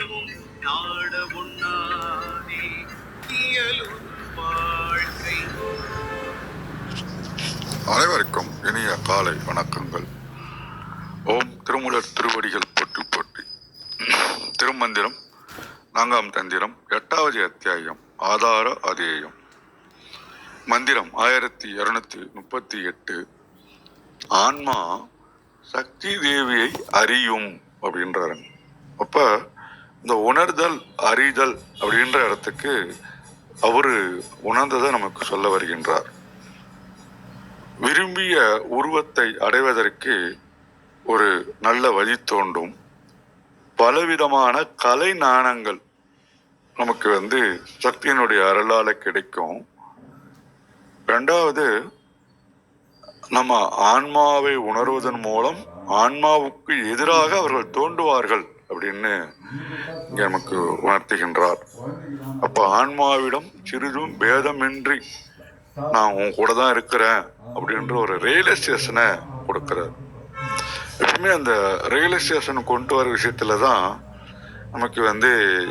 நித்தியமும் நாட உண்ணாதே இயலும் வாழ்க்கை. அனைவருக்கும் இனிய காலை வணக்கங்கள். ஓம் திருமூலர் திருவடிகள் போற்றி போற்றி. திருமந்திரம் 4ஆம் தந்திரம் 8வது அத்தியாயம் ஆதார அதேயம். மந்திரம் 1238. ஆன்மா சக்தி தேவியை அறியும் அப்படின்றாரு. அப்ப இந்த உணர்தல் அறிதல் அப்படின்ற இடத்துக்கு அவரு உணர்ந்ததை நமக்கு சொல்ல வருகின்றார். விரும்பிய உருவத்தை அடைவதற்கு ஒரு நல்ல வழி தோன்றும். பலவிதமான கலை நாணங்கள் நமக்கு சக்தியினுடைய அருளால கிடைக்கும். ரெண்டாவது, நம்ம ஆன்மாவை உணர்வதன் மூலம் ஆன்மாவுக்கு எதிராக அவர்கள் தோன்றுவார்கள் அப்படின்னு இங்க நமக்கு உணர்த்துகின்றார். அப்ப ஆன்மாவிடம் சிறிதும் பேதமின்றி நான் உன் கூட தான் இருக்கிறேன் அப்படின்ற ஒரு ரியலைசேஷனை கொடுக்கிறார். எப்பவுமே அந்த ரியலைசேஷன் கொண்டு வர விஷயத்துல தான் நமக்கு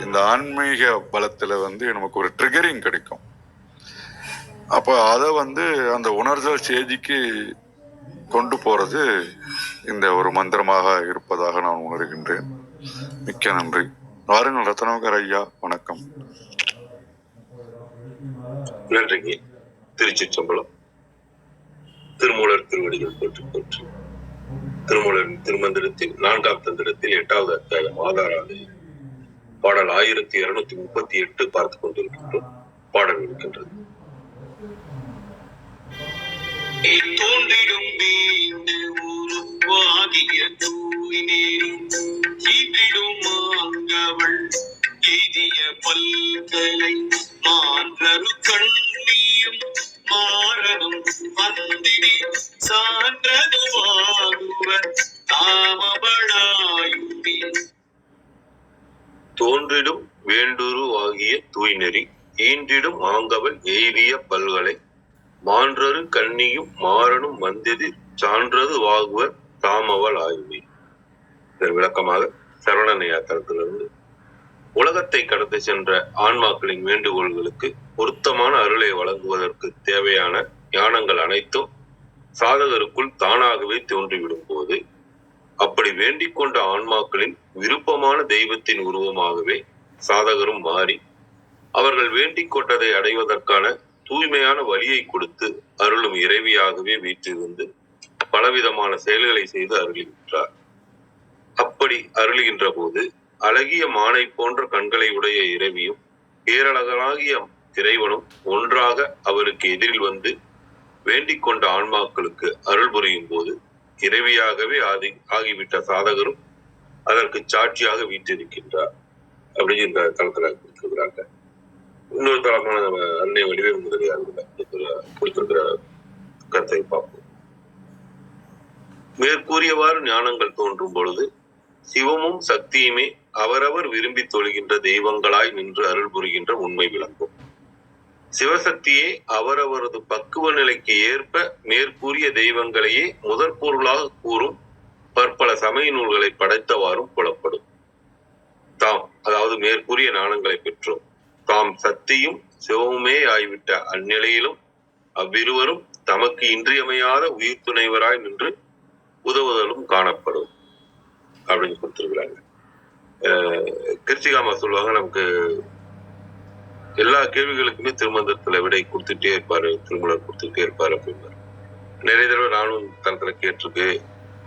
இந்த ஆன்மீக பலத்துல நமக்கு ஒரு ட்ரிகரிங் கிடைக்கும். அப்ப அதை அந்த உணர்தல் செய்திக்கு கொண்டு போறது இந்த ஒரு மந்திரமாக இருப்பதாக நான் உணர்கின்றேன். மிக்க நன்றி. வாருங்கள் ரத்னாகர் ஐயா, வணக்கம். நன்றிங்க. திருச்சிற்றம்பலம். திருமூலர் திருவடிகள் போற்றி போற்றி. திருமூலரின் திருமந்திரத்தில் 4ஆம் தந்திரத்தில் 8வது அத்தியாயம் ஆதாராது பாடல் 1238 பார்த்துக் கொண்டிருக்கின்றோம். பாடல் இருக்கின்றது. தோன்றிடும் வீண்டு உருவாகிய தூய் நீரும் இதிடும் மாங்கவள் எய்திய பல்கலை மான்றரு கண்ணியும் மாறனும் வந்திடி சான்றதுவாகுவர் தாமவளாயுமே. தோன்றிடும் வேண்டுரு ஆகிய தூய்நெறி ஈன்றிடும் ஆங்கவல் எய்திய பல்கலை மான்றரு கண்ணியும் மாறனும் வந்தது சான்றது வாகுவர் தாமவள் ஆய்வே. இதன் விளக்கமாக சரவணனையா தளத்திலிருந்து உலகத்தை கடந்து சென்ற ஆன்மாக்களின் வேண்டுகோள்களுக்கு பொருத்தமான அருளை வழங்குவதற்கு தேவையான ஞானங்கள் அனைத்தும் சாதகருக்குள் தானாகவே தோன்றிவிடும் போது அப்படி வேண்டிக் கொண்ட ஆன்மாக்களின் விருப்பமான தெய்வத்தின் உருவமாகவே சாதகரும் மாறி அவர்கள் வேண்டிக் கொண்டதை அடைவதற்கான தூய்மையான வழியை கொடுத்து அருளும் இறைவியாகவே வீற்றிருந்து பலவிதமான செயல்களை செய்து அருளுகின்றார். அப்படி அருளுகின்ற போது அழகிய மானை போன்ற கண்களை உடைய இறைவியும் பேரழகனாகிய இறைவனும் ஒன்றாக அவருக்கு எதிரில் வேண்டிக் கொண்ட ஆன்மாக்களுக்கு அருள் புரியும் போது இறைவியாகவே ஆகிவிட்ட சாதகரும் அதற்கு சாட்சியாக வீற்றிருக்கின்றார் அப்படின்னு இந்த தளத்துல கொடுத்திருக்கிறாங்க. இன்னொரு தளமான நம்ம அன்னை வடிவேல் முதலியார் கொடுத்திருக்கிற கருத்தை பார்ப்போம். மேற்கூறியவாறு ஞானங்கள் தோன்றும் பொழுது சிவமும் சக்தியுமே அவரவர் விரும்பி தொழுகின்ற தெய்வங்களாய் நின்று அருள் புரிகின்ற உண்மை விளங்கும். சிவசக்தியே அவரவரது பக்குவ நிலைக்கு ஏற்ப மேற்கூறிய தெய்வங்களையே முதற் பொருளாக கூறும் பற்பல சமய நூல்களை படைத்தவாறும் புலப்படும். தாம், அதாவது மேற்கூறிய ஞானங்களை பெற்றோம், தாம் சக்தியும் சிவமுமே ஆய்விட்ட அந்நிலையிலும் அவ்விருவரும் தமக்கு இன்றியமையாத உயிர் துணைவராய் நின்று உதவுதலும் காணப்படும் அப்படின்னு கொடுத்திருக்கிறாங்க. கிருத்திகாமா சொல்லுவாங்க, நமக்கு எல்லா கேள்விகளுக்குமே திருமந்திரத்துல விடை கொடுத்துட்டே இருப்பாரு, திருமூலர் கொடுத்துட்டே இருப்பாரு அப்படின்னு நிறைய தடவை நானும் தளத்துல கேட்டிருக்கு.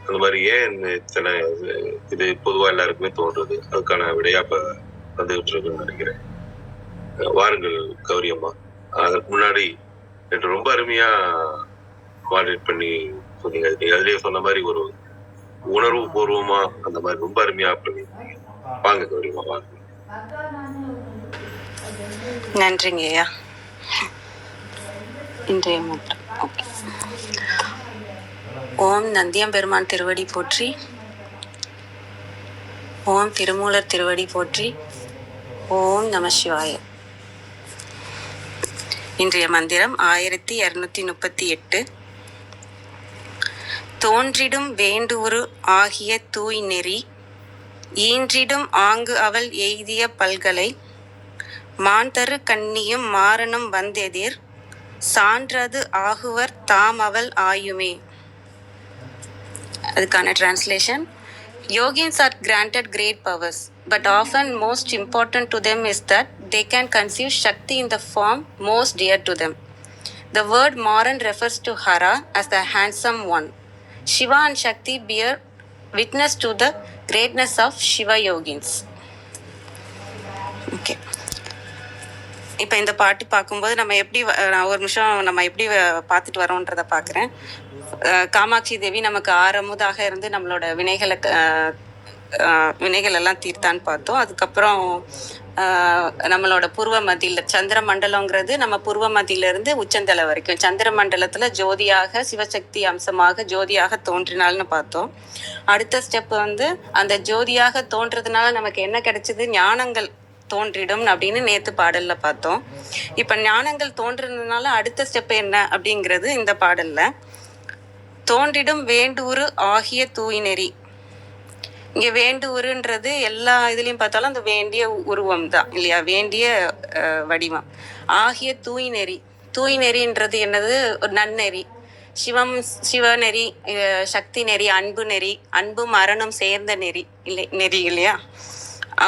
அந்த மாதிரி ஏன் இத்தனை இது பொதுவா எல்லாருக்குமே தோன்றுறது, அதுக்கான விடையா இப்ப வந்துகிட்டு இருக்குன்னு நினைக்கிறேன். வாருங்கள் கௌரியம்மா. அதுக்கு முன்னாடி எனக்கு ரொம்ப அருமையா மாடரேட் பண்ணி சொன்னீங்க. நீங்க அதுலயே சொன்ன மாதிரி ஒரு உணர்வு பூர்வமா அந்த மாதிரி ரொம்ப அருமையா பண்ணி வாங்க கௌரியம்மா, வாங்க. நன்றிங்க ஐயா. இன்றைய மந்திரம். ஓகே. ஓம் நந்தியம்பெருமான் திருவடி போற்றி. ஓம் திருமூலர் திருவடி போற்றி. ஓம் நம சிவாய. இன்றைய மந்திரம் 1238. தோன்றிடும் வேண்டுவுரு ஆகிய தூய் நெறி ஈன்றிடும் ஆங்கு அவள் எய்திய பல்கலை மான்தரு கண்ணியும் மாறனும் வந்தெதிர் சான்றது ஆகுவர் தாம் அவள் ஆயுமே. அதுக்கான translation: Yogins are granted great powers, but often most important to them is that they can conceive Shakti in the form most dear to them. The word Maran refers to Hara as the handsome one. Shiva and Shakti bear witness to the greatness of Shiva Yogins. Okay. இப்போ இந்த பாட்டு பார்க்கும்போது நம்ம எப்படி நான் ஒரு நிமிஷம் நம்ம எப்படி பார்த்துட்டு வரோன்றதை பார்க்குறேன். காமாட்சி தேவி நமக்கு ஆரமுதாக இருந்து நம்மளோட வினைகள் எல்லாம் தீர்த்தான்னு பார்த்தோம். அதுக்கப்புறம் நம்மளோட பூர்வ மத்தியில் சந்திர மண்டலங்கிறது நம்ம பூர்வ மத்தியிலிருந்து உச்சந்தலை வரைக்கும் சந்திர மண்டலத்தில் ஜோதியாக சிவசக்தி அம்சமாக ஜோதியாக தோன்றினால்னு பார்த்தோம். அடுத்த ஸ்டெப் வந்து அந்த ஜோதியாக தோன்றதுனால நமக்கு என்ன கிடைச்சிது? ஞானங்கள் தோன்றிடும் அப்படின்னு நேத்து பாடல்ல பார்த்தோம். இப்ப ஞானங்கள் தோன்றதுனால அடுத்த ஸ்டெப் என்ன அப்படிங்கிறது இந்த பாடல்ல. தோன்றிடும் வேண்டூறு ஆகிய தூய்நெறி. இங்க வேண்டூருன்றது எல்லா இதுலயும் பார்த்தாலும் அந்த வேண்டிய உருவம் தான் இல்லையா, வேண்டிய வடிவம். ஆகிய தூய்நெறி, தூய்நெறின்றது என்னது? ஒரு நன்னெறி. சிவநெறி, சக்தி நெறி, அன்பு நெறி, அன்பும் அறனும் சேர்ந்த நெறி இல்லையா?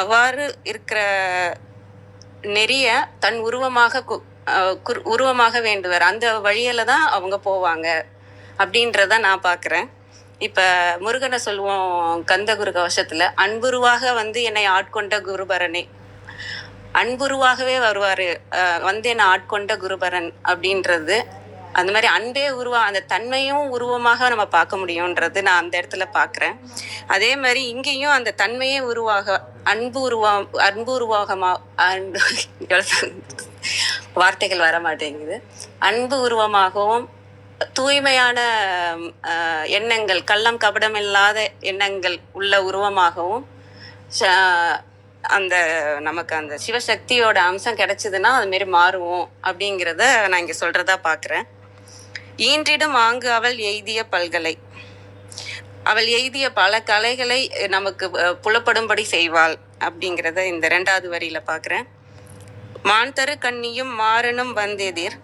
அவ்வாறு இருக்கிற நெறிய தன் உருவமாக வேண்டுவர். அந்த வழியில தான் அவங்க போவாங்க அப்படின்றத நான் பார்க்குறேன். இப்போ முருகனை சொல்லுவோம் கந்தகுரு கவசத்தில், அன்புருவாக வந்து என்னை ஆட்கொண்ட குருபரனே, அன்புருவாகவே வருவார் வந்து என்னை ஆட்கொண்ட குருபரன் அப்படின்றது. அந்த மாதிரி அன்பே அந்த தன்மையும் உருவமாக நம்ம பார்க்க முடியும்ன்றது நான் அந்த இடத்துல பார்க்குறேன். அதே மாதிரி இங்கேயும் அந்த தன்மையே அன்பு உருவாகமா வார்த்தைகள் வர மாட்டேங்குது. அன்பு உருவமாகவும் தூய்மையான எண்ணங்கள், கள்ளம் கபடம் இல்லாத எண்ணங்கள் உள்ள உருவமாகவும் அந்த நமக்கு அந்த சிவசக்தியோட அம்சம் கிடைச்சதுன்னா அது மாரி மாறுவோம் அப்படிங்கிறத நான் இங்கே சொல்றதா பார்க்குறேன். ஈன்றிடும் ஆங்கு அவள் எய்திய பல்கலை. அவள் எய்திய பல கலைகளை நமக்கு புலப்படும்படி செய்வாள் அப்படிங்கிறத இந்த 2வது வரியில பார்க்குறேன். மான்தரு கண்ணியும் மாறனும் வந்தெதிர்,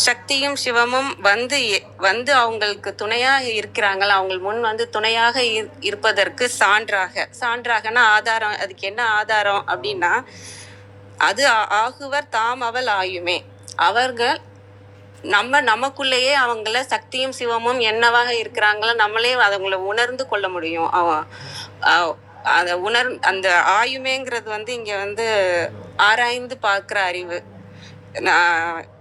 சக்தியும் சிவமும் வந்து அவங்களுக்கு துணையாக இருக்கிறாங்களா, அவங்க முன் வந்து துணையாக இருப்பதற்கு சான்றாகனா ஆதாரம். அதுக்கு என்ன ஆதாரம் அப்படின்னா, அது ஆகுவர் தாம் அவள் ஆயுமே. அவர்கள் நமக்குள்ளேயே அவங்கள சக்தியும் சிவமும் என்னவாக இருக்கிறாங்களோ நம்மளே அவங்கள உணர்ந்து கொள்ள முடியும். அந்த ஆயுமேங்கிறது வந்து இங்க வந்து ஆராய்ந்து பார்க்குற அறிவு.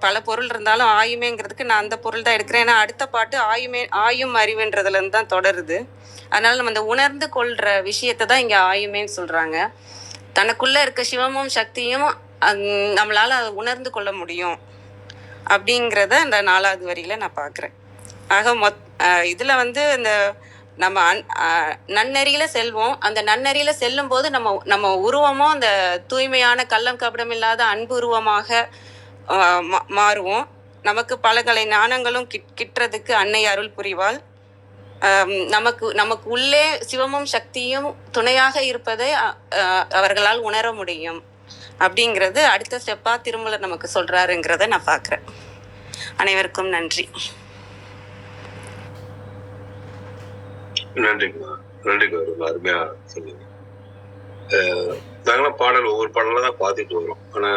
பல பொருள் இருந்தாலும் ஆயுமேங்கிறதுக்கு நான் அந்த பொருள் தான் எடுக்கிறேன். ஏன்னா அடுத்த பாட்டு ஆயும் அறிவுன்றதுல இருந்து தான் தொடருது. அதனால நம்ம அந்த உணர்ந்து கொள்ற விஷயத்தை தான் இங்க ஆயுமேன்னு சொல்றாங்க. தனக்குள்ள இருக்க சிவமும் சக்தியும் நம்மளால அதை உணர்ந்து கொள்ள முடியும் அப்படிங்கிறத அந்த 4வது வரியில நான் பார்க்குறேன். ஆக இதுல வந்து இந்த நம்ம நன்னெறியில செல்வோம். அந்த நன்னெறியில செல்லும் போது நம்ம உருவமும் அந்த தூய்மையான கள்ளம் கபடம் இல்லாத அன்பு உருவமாக மாறுவோம். நமக்கு பலகலை ஞானங்களும் கிட்டுறதுக்கு அன்னை அருள் புரிவாள். நமக்கு உள்ளே சிவமும் சக்தியும் துணையாக இருப்பதை அவர்களால் உணர முடியும் அப்படிங்கிறது அடுத்த ஸ்டெப்பா திருமூலர் நமக்கு சொல்றாருங்கிறத நான் பார்க்குறேன். அனைவருக்கும் நன்றி. நன்றிங்க. அருமையா சொன்னீங்க. நாங்களாம் பாடல் ஒவ்வொரு பாடலாம் தான் பார்த்துட்டு வரோம். ஆனா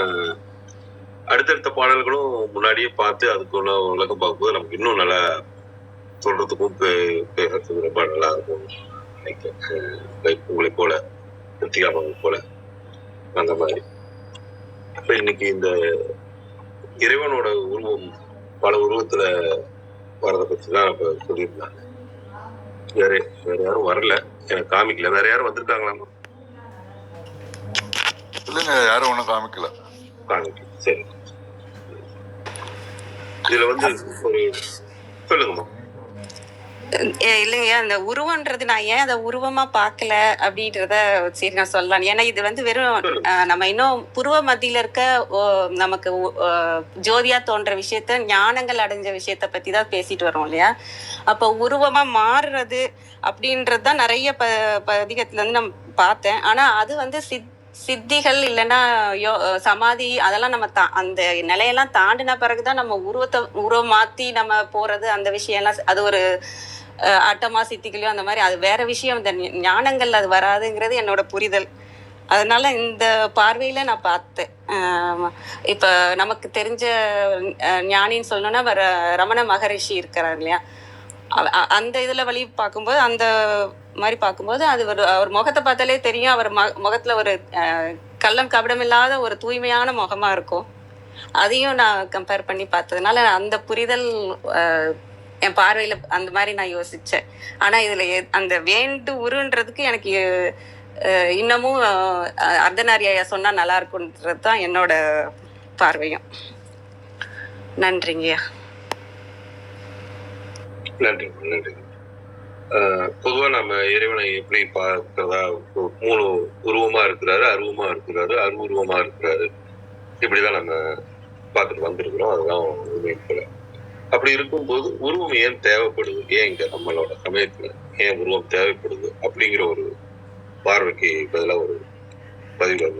அடுத்தடுத்த பாடல்களும் முன்னாடியே பார்த்து அதுக்குள்ள உலகம் பார்க்கும்போது நமக்கு இன்னும் நல்லா சொல்றதுக்கும் பேசுறதுக்கு ரொம்ப நல்லா இருக்கும். உங்களை போல கிருத்திகாம போல அந்த மாதிரி. இப்ப இன்னைக்கு இந்த இறைவனோட உருவம் பல உருவத்துல வர்றதை பத்தி தான் இப்ப சொல்லியிருந்தாங்க. வேற யாரும் வரல, எனக்கு காமிக்கல. வேற யாரும் வந்திருக்காங்களாமா? இல்லைங்க, யாரும் ஒன்றும் காமிக்கல. சரி, இதுல வந்து ஒரு சொல்லுங்கம்மா. இல்லைங்க, அந்த உருவன்றது நான் ஏன் அதை உருவமா பார்க்கல அப்படின்றத சரி நான் சொல்லலாம். ஏன்னா இது வந்து வெறும் நம்ம இன்னும் புருவ மத்தியில இருக்க நமக்கு ஜோதியா தோன்ற விஷயத்த, ஞானங்கள் அடைஞ்ச விஷயத்த பத்தி தான் பேசிட்டு வரோம் இல்லையா. அப்போ உருவமா மாறுறது அப்படின்றது தான் நிறைய பதிகத்துல இருந்து நான் பார்த்தேன். ஆனா அது வந்து சித்திகள் இல்லைன்னா சமாதி அதெல்லாம் நம்ம அந்த நிலையெல்லாம் தாண்டின பிறகுதான் நம்ம உருவம் மாத்தி நம்ம போறது, அந்த விஷயம் எல்லாம் அது ஒரு அட்டமா சித்திகளையும் அந்த மாதிரி அது வேற விஷயம். இந்த ஞானங்கள் அது வராதுங்கிறது என்னோட புரிதல். அதனால இந்த பார்வையில நான் பார்த்தேன். இப்ப நமக்கு தெரிஞ்ச ஞானின்னு சொல்லணும்னா ரமண மகரிஷி இருக்கிறார் இல்லையா, அந்த இதுல வழி பார்க்கும்போது அந்த மாதிரி பார்க்கும்போது அது அவர் முகத்தை பார்த்தாலே தெரியும். அவர் முகத்துல ஒரு கள்ளம் கபடம் இல்லாத ஒரு தூய்மையான முகமா இருக்கும். அதையும் நான் கம்பேர் பண்ணி பார்த்ததுனால அந்த புரிதல் என் பார்வையில அந்த மாதிரி நான் யோசிச்சேன். ஆனா இதுல அந்த உருன்றதுக்கு எனக்கு இன்னமும் அர்த்தநாரியா சொன்னா நல்லா இருக்குன்றது தான் என்னோட பார்வையும். நன்றிங்கய்யா. நன்றி நன்றி. பொதுவா நம்ம இறைவனை எப்படி பார்க்கிறதா, 3 உருவமா இருக்கிறாரு, அருவமா இருக்கிறாரு, அருவுருவமா இருக்கிறாரு, இப்படிதான் நம்ம பார்த்துட்டு வந்திருக்கிறோம். அதுதான் உண்மை போல. அப்படி இருக்கும்போது உருவம் ஏன் தேவைப்படுது, ஏன் இங்க நம்மளோட சமயத்துல ஏன் உருவம் தேவைப்படுது அப்படிங்கிற ஒரு பார்வைக்கு பதிலாக ஒரு பதிவு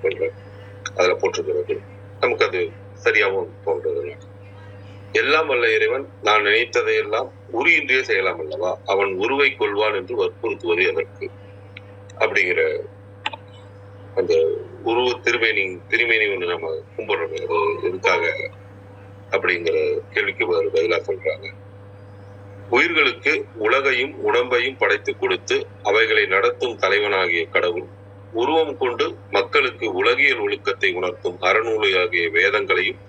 வந்து அதுல போட்டிருக்கிறது நமக்கு அது சரியாகவும் தோன்றது. எல்லாம் வல்ல இறைவன் நான் நினைத்ததையெல்லாம் உரியின்றியே செய்யலாம் அல்லவா, அவன் உருவை கொள்வான் என்று வற்புறுத்துவது எதற்கு அப்படிங்கிற அந்த உருவ திருமேனி ஒண்ணு நம்ம கும்பிடுறோம், அது எதுக்காக அப்படிங்கிற கேள்விக்கு பதிலா சொல்றாங்க. உயிர்களுக்கு உலகையும் உடம்பையும் படைத்து கொடுத்து அவைகளை நடத்தும் தலைவனாகிய கடவுள் உருவம் கொண்டு மக்களுக்கு உலகியல் ஒழுக்கத்தை உணர்த்தும் அறநூலாகிய வேதங்களையும்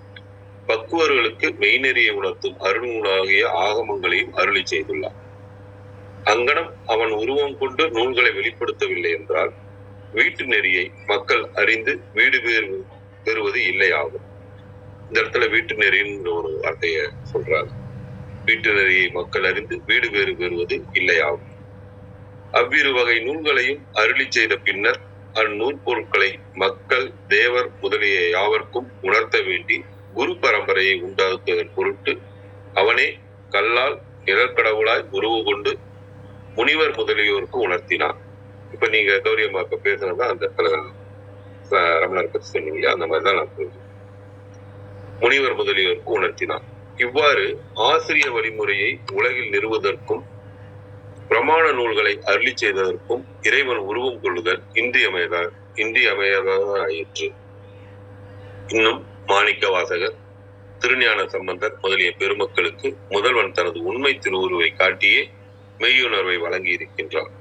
பக்குவர்களுக்கு மெய்நெறியை உணர்த்தும் அருநூலாகிய ஆகமங்களையும் அருளி செய்துள்ளார். அங்கனம் அவன் உருவம் கொண்டு நூல்களை வெளிப்படுத்தவில்லை என்றால் வீட்டு நெறியை மக்கள் அறிந்து வீடு பெறுவது இல்லை ஆகும். இந்த இடத்துல வீட்டு நெறின்னு ஒரு வார்த்தைய சொல்றாங்க. வீட்டு நெறியை மக்கள் அறிந்து வீடு பெறுவது இல்லையாகும். அவ்விரு வகை நூல்களையும் அருளி செய்த பின்னர் அந்நூல் பொருட்களை மக்கள் தேவர் முதலிய யாவர்க்கும் உணர்த்த வேண்டி குரு பரம்பரையை உண்டாக்குவதன் பொருட்டு அவனே கல்லால் நிழற்கடவுளாய் உருவு கொண்டு முனிவர் முதலியோருக்கு உணர்த்தினான். இப்ப நீங்க கௌரியம்மாக்க பேசுனதா அந்த ரமணர் பத்தி சொன்னீங்க, அந்த மாதிரிதான் நான் புரிஞ்சு முனிவர் முதலியோருக்கு உணர்த்தினான். இவ்வாறு ஆசிரிய வழிமுறையை உலகில் நிறுவுவதற்கும் பிரமாண நூல்களை அருளி செய்ததற்கும் இறைவன் உருவம் கொள்ளுதல் இன்றியமையாததாக ஆயிற்று. இன்னும் மாணிக்க வாசகர், திருஞான சம்பந்தர் முதலிய பெருமக்களுக்கு முதல்வன் தனது உண்மை திருவுருவை காட்டியே மெய்யுணர்வை வழங்கி இருக்கின்றார்.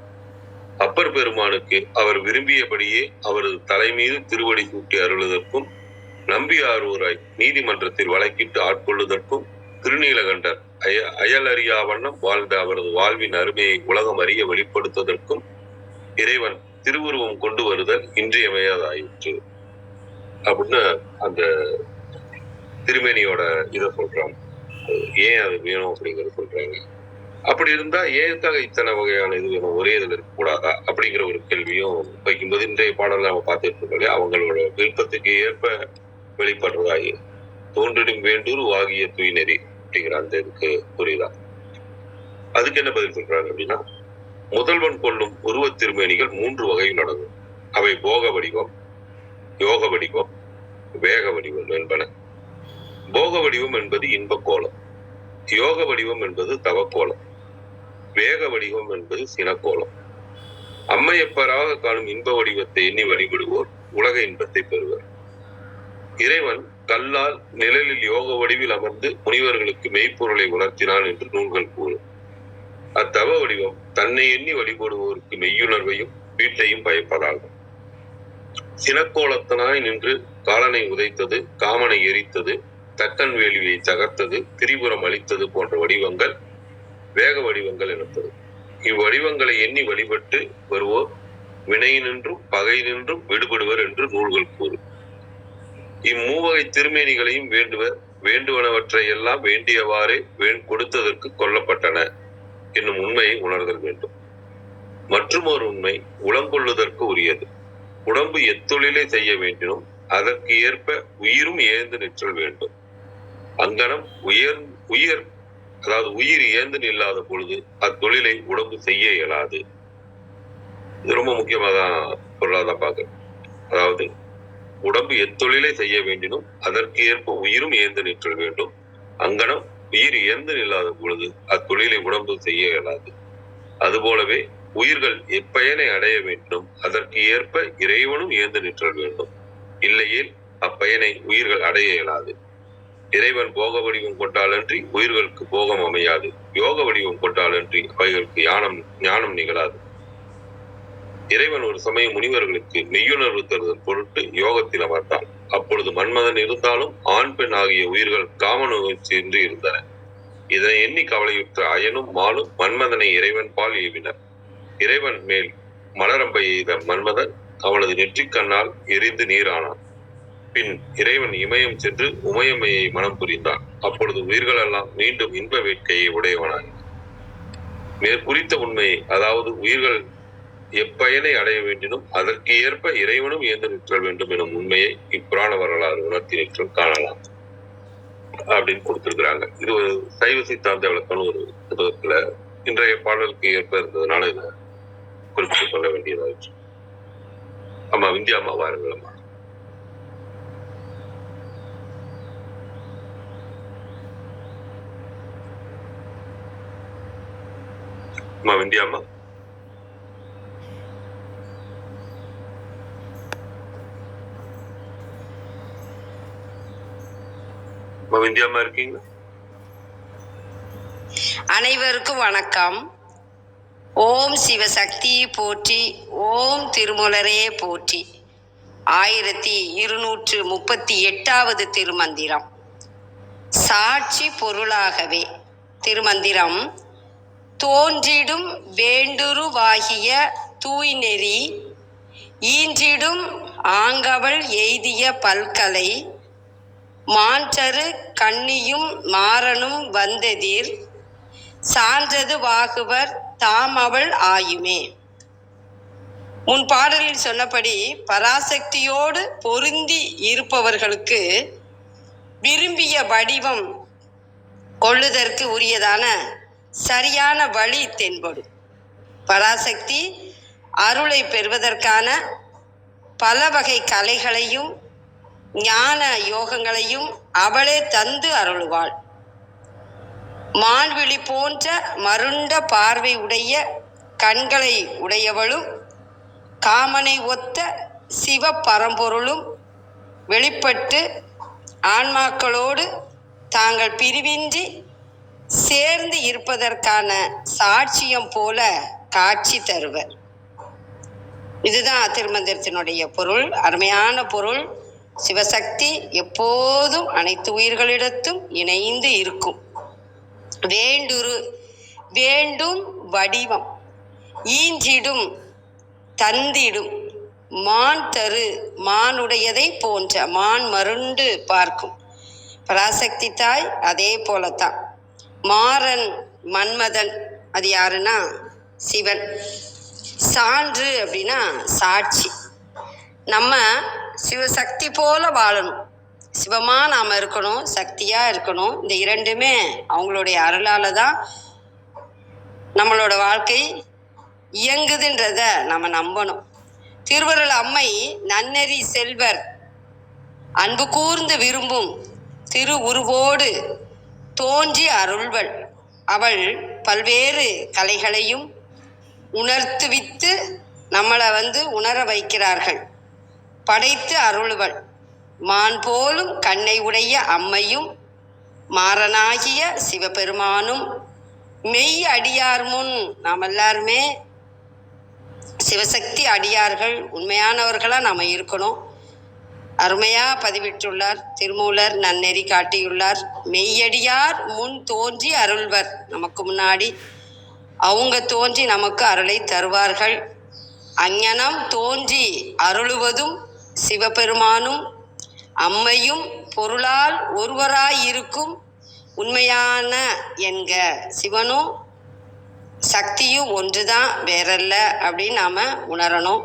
அப்பர் பெருமானுக்கு அவர் விரும்பியபடியே அவரது தலைமீது திருவடி சூட்டி அருளுதற்கும் நம்பியாரூராய் நீதிமன்றத்தில் வழக்கிட்டு ஆட்கொள்ளுதற்கும் திருநீலகண்டர் அயலறியா வண்ணம் வாழ்ந்த அவரது வாழ்வின் அருமையை உலகம் அறிய வெளிப்படுத்துவதற்கும் இறைவன் திருவுருவம் கொண்டு வருதல் இன்றியமையாதாயிற்று அப்படின்னு அந்த திருமேனியோட இதை சொல்றாங்க. ஏன் அது வேணும் அப்படிங்கறத சொல்றாங்க. அப்படி இருந்தா ஏற்காக இத்தனை வகையான இது வேணும், ஒரே இதுல இருக்கக்கூடாதா அப்படிங்கிற ஒரு கேள்வியும் வைக்கும்போது இன்றைய பாடல நம்ம பார்த்துட்டு இருக்கோம். அவங்களோட விருப்பத்துக்கு ஏற்ப வெளிப்படுறதாகி தோன்றிடும் வேண்டூர் வாகிய தூய்நெறி அப்படிங்கிற அந்த இதுக்கு புரியுதா. அதுக்கு என்ன பதில் சொல்றாங்க அப்படின்னா, முதல்வன் கொள்ளும் உருவ திருமேனிகள் 3 வகையில் அடங்கும். அவை போக வடிவம், யோக வடிவம், வேக வடிவம் என்பன. போக வடிவம் என்பது இன்ப கோலம், யோக வடிவம் என்பது தவக்கோலம், வேக வடிவம் என்பது சினக்கோலம். அம்மையப்பராக காணும் இன்ப வடிவத்தை எண்ணி வழிபடுவோர் உலக இன்பத்தை பெறுவர். இறைவன் கல்லால் நிழலில் யோக வடிவில் அமர்ந்து முனிவர்களுக்கு மெய்ப்பொருளை உணர்த்தினான் என்று நூல்கள் கூறும். அத்தவ வடிவம் தன்னை எண்ணி வழிபடுவோருக்கு மெய்யுணர்வையும் வீட்டையும் பயப்பதாகும். சினக்கோலத்தனாய் நின்று காலனை உதைத்தது, காமனை எரித்தது, தக்கன் வேலியை தகர்த்தது, திரிபுரம் அளித்தது போன்ற வடிவங்கள் வேக வடிவங்கள் எனப்படும். இவ்வடிவங்களை எண்ணி வழிபட்டு வருவோர் வினையினின்றும் பகை நின்றும் விடுபடுவர் என்று நூல்கள் கூறும். இம்மூவகை திருமேனிகளையும் வேண்டுவனவற்றை எல்லாம் வேண்டியவாறே கொடுத்ததற்கு கொல்லப்பட்டன. என்னும் உண்மையை உணர்தல் வேண்டும். மற்றும் ஒரு உண்மை உளங்கொள்ளுதற்கு உரியது. உடம்பு எத்தொழிலை செய்ய வேண்டினும் அதற்கு ஏற்ப உயிரும் ஏந்து நிற்றல் வேண்டும். அங்கனம் உயிர் ஏந்து நில்லாத பொழுது அத்தொழிலை உடம்பு செய்ய இயலாது. இது ரொம்ப முக்கியமாக பொருளாதான் பார்க்க. அதாவது உடம்பு எத்தொழிலை செய்ய வேண்டினும் அதற்கு ஏற்ப உயிரும் ஏந்து நிற்றல் வேண்டும். அங்கனம் உயிர் ஏந்து நில்லாத பொழுது அத்தொழிலை உடம்பு செய்ய இயலாது. அதுபோலவே உயிர்கள் எப்பயனை அடைய வேண்டும் அதற்கு ஏற்ப இறைவனும் ஏந்து நிற்றல் வேண்டும். இல்லையேல் அப்பயனை உயிர்கள் அடைய இயலாது. இறைவன் போக வடிவம் கொண்டாலன்றி உயிர்களுக்கு போகம் அமையாது. யோக வடிவம் கொண்டாலன்றி அவைகளுக்கு ஞானம் நிகழாது. இறைவன் ஒரு சமயம் முனிவர்களுக்கு மெய்யுணர்வு தருதல் பொருட்டு யோகத்தில் அமர்ந்தான். அப்பொழுது மன்மதன் இருந்தாலும் ஆண் பெண் ஆகிய உயிர்கள் காமநோய் சென்று இருந்தன. இதனை எண்ணி கவலையுற்ற அயனும் மாலும் மன்மதனை இறைவன் பால் ஏவினர். இறைவன் மேல் மலரம்பை எய்த மன்மதன் அவனது நெற்றிக்கண்ணால் எரிந்து நீரானான். பின் இறைவன் இமயம் சென்று உமையம்மையை மனம் புரிந்தான். அப்பொழுது உயிர்கள் எல்லாம் மீண்டும் இன்ப வேட்கையை உடையவனாக. மேற்குறித்த உண்மையை, அதாவது உயிர்கள் எப்பயனை அடைய வேண்டினும் அதற்கு ஏற்ப இறைவனும் ஏந்து நிற்றல் வேண்டும் எனும் உண்மையை இப்புராண வரலாறு உணர்த்தி நிற்றல் காணலாம் அப்படின்னு கொடுத்திருக்கிறாங்க. இது ஒரு சைவ சித்தாந்த விளக்கம் ஒரு புத்தகத்துல இன்றைய பாடலுக்கு ஏற்ப இருந்ததுனால இதை குறிப்பிட்டு சொல்ல வேண்டியதாச்சு. ஆமா, விந்தியா அம்மா வாருங்கள். அம்மா விந்தியா அம்மா. விந்தியாமா இருக்கீங்க? அனைவருக்கும் வணக்கம். ஓம் சிவசக்தி போற்றி, ஓம் திருமூலரே போற்றி. 1238வது திருமந்திரம். சாட்சி பொருளாகவே. திருமந்திரம். தோன்றிடும் வேண்டுருவாகிய தூய்நெறி ஈன்றிடும் ஆங்கவள் எய்திய பல்கலை மாஞ்சரு கண்ணியும் மாறனும் வந்தெதிர் சான்றது வாகுவர் தாமவள் ஆயுமே. முன் பாடலில் சொன்னபடி பராசக்தியோடு பொருந்தி இருப்பவர்களுக்கு விரும்பிய வடிவம் கொள்ளுதற்கு உரியதான சரியான வழி தென்படும். பராசக்தி அருளை பெறுவதற்கான பல வகை கலைகளையும் ஞான யோகங்களையும் அவளே தந்து அருளுவாள். மான்விழி போன்ற மருண்ட பார்வை உடைய கண்களை உடையவளும் காமனை ஒத்த சிவ பரம்பொருளும் வெளிப்பட்டு ஆன்மாக்களோடு தாங்கள் பிரிவின்றி சேர்ந்து இருப்பதற்கான சாட்சியம் போல காட்சி தருவர். இதுதான் திருமந்திரத்தினுடைய பொருள். அருமையான பொருள். சிவசக்தி எப்போதும் அனைத்து உயிர்களிடத்தும் இணைந்து இருக்கும். வேண்டுரு வேண்டும் வடிவம் ஈஞ்சிடும் தந்திடும் மான் தரு மானுடையதை போன்ற மான் மருண்டு பார்க்கும். பராசக்தி தாய் அதே போலத்தான். மாறன் மன்மதன் அது யாருன்னா சிவன். சான்று அப்படின்னா சாட்சி. நம்ம சிவசக்தி போல வாழணும். சிவமா நாம் இருக்கணும், சக்தியா இருக்கணும். இந்த இரண்டுமே அவங்களுடைய அருளால தான் நம்மளோட வாழ்க்கை இயங்குதுன்றத நம்ம நம்பணும். திருவருள் அம்மை நன்னெறி செல்வர் அன்பு கூர்ந்து விரும்பும் திரு உருவோடு தோன்றி அருள்வள். அவள் பல்வேறு கலைகளையும் உணர்த்துவித்து நம்மளை உணர வைக்கிறார்கள். படைத்து அருள்வள். மான் போலும் கண்ணை உடைய அம்மையும் மாறனாகிய சிவபெருமானும் மெய் அடியார் முன் நாம் எல்லாருமே சிவசக்தி அடியார்கள், உண்மையானவர்களாக நாம் இருக்கணும். அருமையாக பதிவிட்டுள்ளார் திருமூலர், நன்னெறி காட்டியுள்ளார். மெய்யடியார் முன் தோன்றி அருள்வர். நமக்கு முன்னாடி அவங்க தோன்றி நமக்கு அருளை தருவார்கள். அஞ்ஞனம் தோன்றி அருளுவதும் சிவபெருமானும் அம்மையும் பொருளால் ஒருவராய் இருக்கும் உண்மையான என்க. சிவனும் சக்தியும் ஒன்று தான், வேறல்ல அப்படின்னு நாம் உணரணும்.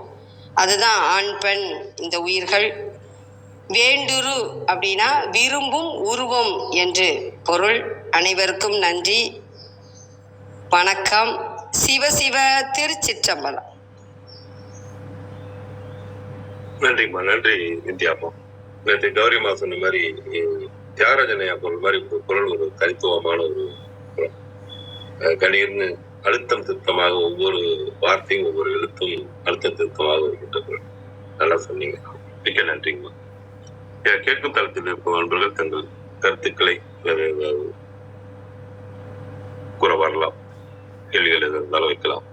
அதுதான் ஆண் பெண் இந்த உயிர்கள். வேண்டுரு அப்படின்னா விரும்பும் உருவம் என்று பொருள். அனைவருக்கும் நன்றி, வணக்கம். சிவ சிவ. திருச்சிற்றம்பலம். நன்றிம்மா, நன்றி வித்யாப்பா. நேற்று கௌரிமா சொன்ன மாதிரி தியாகராஜனையா பொருள் மாதிரி ஒரு குரல் ஒரு தனித்துவமான ஒரு குரல். கணீர்னு அழுத்தம் திருத்தமாக ஒவ்வொரு வார்த்தையும் ஒவ்வொரு எழுத்தும் அழுத்தம் திருத்தமாக இருக்கின்ற குரல். நல்லா சொன்னீங்க, மிக்க நன்றிங்கம்மா. கேட்கும் தளத்தில் இருக்கும் நண்பர்கள் தங்கள் கருத்துக்களை கூற வரலாம், கேள்விகள் எது இருந்தாலும் வைக்கலாம்.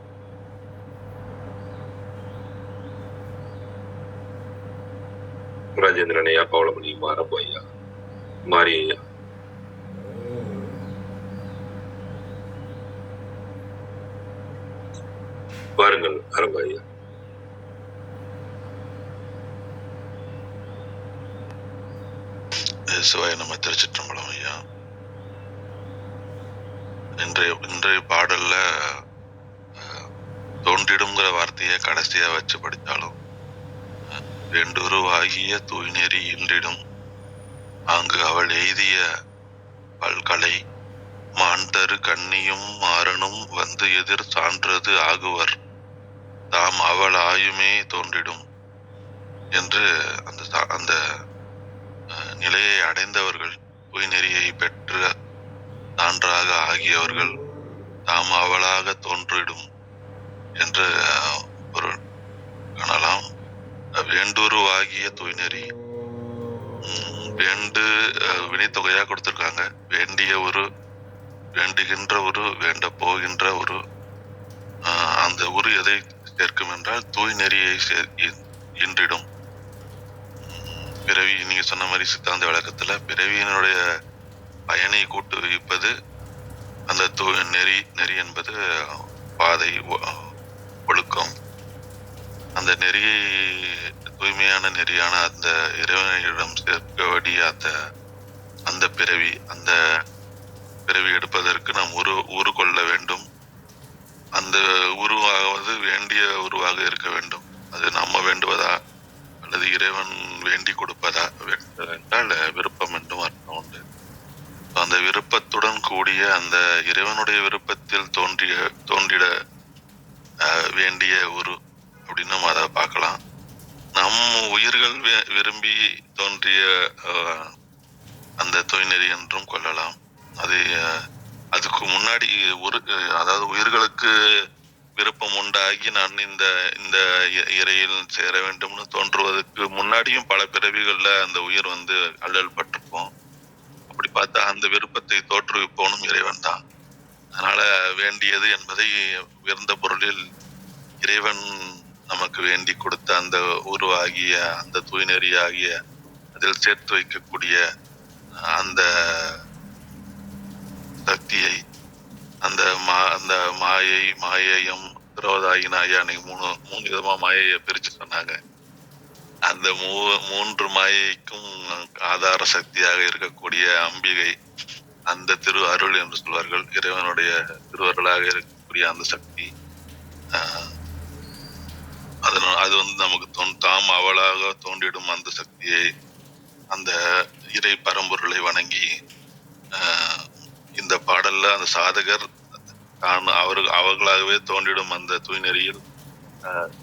ராஜேந்திரன் ஐயா, பவளமணி, மாரப்ப ஐயா, மாரி ஐயா, வாருங்கள். அரங்க ஐயா. சிவாய நம்ம திருச்சிற்றம்பலம் ஐயா. இன்றைய பாடல்ல தோன்றிடுங்கிற வார்த்தையை கடைசியா வச்சு படித்தாலும் வேண்டுருவாகிய தூய்நெறி இன்றிடும் அங்கு அவள் எய்திய பல்கலை மாண்டரு கண்ணியும் மாறனும் வந்து எதிர் சான்றது ஆகுவர் தாம் அவள் ஆயுமே தோன்றிடும் என்று அந்த நிலையை அடைந்தவர்கள், தூய்நெறியை பெற்று சான்றாக ஆகியவர்கள் தாம் அவளாக தோன்றிடும் என்று பொருள் காணலாம். வேண்டுருவாகிய தூய்நெறி, வேண்டு வினைத்தொகையா கொடுத்திருக்காங்க. வேண்டிய ஒரு, வேண்டுகின்ற ஒரு, வேண்ட போகின்ற ஒரு. அந்த உரு எதை சேர்க்கும் என்றால் தூய்நெறியை இன்றிடும். பிறவி, நீங்க சொன்ன மாதிரி சித்தாந்த விளக்கத்துல பிறவியினுடைய பயனை கூட்டு வைப்பது அந்த நெறி என்பது பாதை, ஒழுக்கம். அந்த நெறியை, தூய்மையான நெறியான அந்த இறைவனிடம் சேர்க்க வேண்டிய அந்த பிறவி, அந்த பிறவி எடுப்பதற்கு நாம் உரு கொள்ள வேண்டும். அந்த உருவாவது வேண்டிய உருவாக இருக்க வேண்டும். அது நம்ம வேண்டுவதா அல்லது இறைவன் வேண்டி கொடுப்பதா? என்றால் விருப்பம் என்றும் அர்த்தம் உண்டு. அந்த விருப்பத்துடன் கூடிய அந்த இறைவனுடைய விருப்பத்தில் தோன்றிட வேண்டிய உரு அப்படின்னு நம்ம அதை பார்க்கலாம். நம் உயிர்கள் விரும்பி தோன்றிய அந்த தூய்நெறி என்றும் கொள்ளலாம். அதுக்கு முன்னாடி அதாவது உயிர்களுக்கு விருப்பம் உண்டாகி நான் இந்த இறையில் சேர வேண்டும்னு தோன்றுவதற்கு முன்னாடியும் பல பிறவிகள்ல அந்த உயிர் அல்லல் பட்டிருப்போம். அப்படி பார்த்தா அந்த விருப்பத்தை தோற்றுவிப்பவனும் இறைவன் தான். அதனால வேண்டியது என்பதை உயர்ந்த பொருளில் இறைவன் நமக்கு வேண்டி கொடுத்த அந்த உருவாகிய அந்த தூய்நெறி ஆகிய அதில் சேர்த்து வைக்கக்கூடிய அந்த சக்தியை, அந்த மாயையும் திரோதாயின ஐயா அன்னைக்கு மூணு விதமா மாயையை பிரிச்சு சொன்னாங்க. அந்த மூன்று மாயைக்கும் ஆதார சக்தியாக இருக்கக்கூடிய அம்பிகை, அந்த திரு அருள் என்று சொல்வார்கள், இறைவனுடைய திருவருளாக இருக்கக்கூடிய அந்த சக்தி, அது நமக்கு தாம் அவளாக தோன்றிடும் அந்த சக்தியை, அந்த இறை பரம்பொருளை வணங்கி இந்த பாடல்ல அந்த சாதகர் அவர்களாகவே தோன்றிடும் அந்த தூய்நெறியில்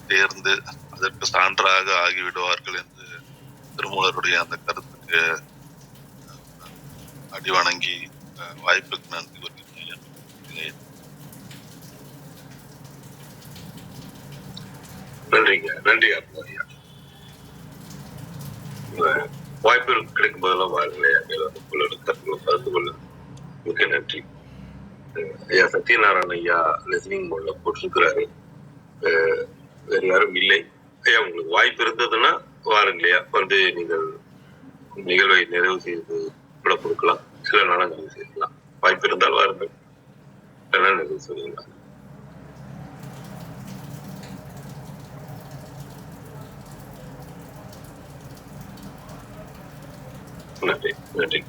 தேர்ந்து அதற்கு சான்றாக ஆகிவிடுவார்கள் என்று திருமூலருடைய அந்த கருத்துக்கு அடி வணங்கி வாய்ப்புக்கு நன்றி கூறுகிறேன். நன்றிங்க, நன்றி ஐயா. வாய்ப்பு கிடைக்கும் போதெல்லாம் வாருங்களேன், கருத்து கொள்ள மிக்க நன்றி ஐயா. சத்யநாராயண ஐயா லிசனிங் மோட்ல போட்டிருக்கிறாரு, வேற யாரும் இல்லை ஐயா. உங்களுக்கு வாய்ப்பு இருந்ததுன்னா வாருங்களையா, நீங்கள் நிகழ்வை நிறைவு செய்து கூட கொடுக்கலாம், சில நாளும் நிறைவு செய்யலாம். வாய்ப்பு இருந்தால் வாருங்கள், நிறைவு செய்யலாம். நன்றி, நன்றி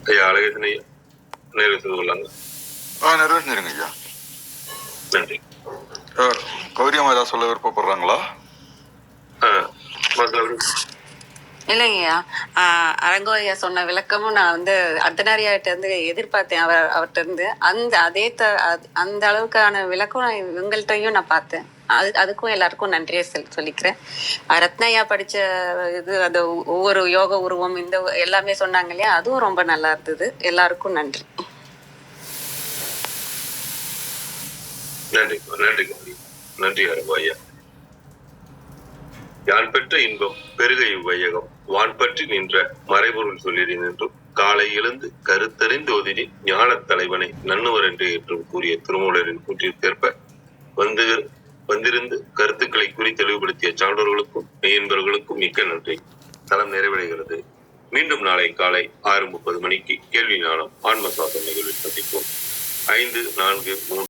ஐயா. அழகேசன் ஐயா. நிறைவு செய்து கொள்ளாங்க. நிறைவேற்றிருங்க ஐயா. நன்றி. கௌரியம்மா ஏதாவது சொல்ல விருப்பப்படுறாங்களா? இல்லைங்கய்யா, அரங்கோ ஐயா சொன்ன விளக்கமும் நான் வந்து அர்த்தநாரியாட்ட இருந்து எதிர்பார்த்தேன். அவர்கிட்ட இருந்து அந்த அளவுக்கான விளக்கம் நான் இவங்கள்ட்டையும் நான் பார்த்தேன். அதுக்கும் எல்லாருக்கும் நன்றியை சொல்லிக்கிறேன். ரத்னையா படிச்ச இது அந்த ஒவ்வொரு யோக உருவம் இந்த எல்லாமே சொன்னாங்க இல்லையா, அதுவும் ரொம்ப நல்லா இருந்தது. எல்லாருக்கும் நன்றி. நன்றி நன்றி நன்றி அரங்கோ ஐயா. யான் பெற்ற இன்பம் பெருக இவ்வையகம் வான்பற்றி நின்ற மறைபொருள் சொல்லிடு நின்றும் காலை எழுந்து கருத்தறிந்து ஒதிரி ஞானத் தலைவனை நன்னுவர் என்று ஏற்றும் கூறிய திருமூலரின் கூற்றிற்கேற்ப வந்திருந்து கருத்துக்களை குறி தெளிவுபடுத்திய சான்றோர்களுக்கும் மெய்யன்பர்களுக்கும் மிக்க நன்றி. தளம் நிறைவடைகிறது. மீண்டும் நாளை காலை 6:30 மணிக்கு கேள்வி ஞானம் ஆன்ம சுவாசம் நிகழ்வில் சந்திப்போம். 5, 4, 3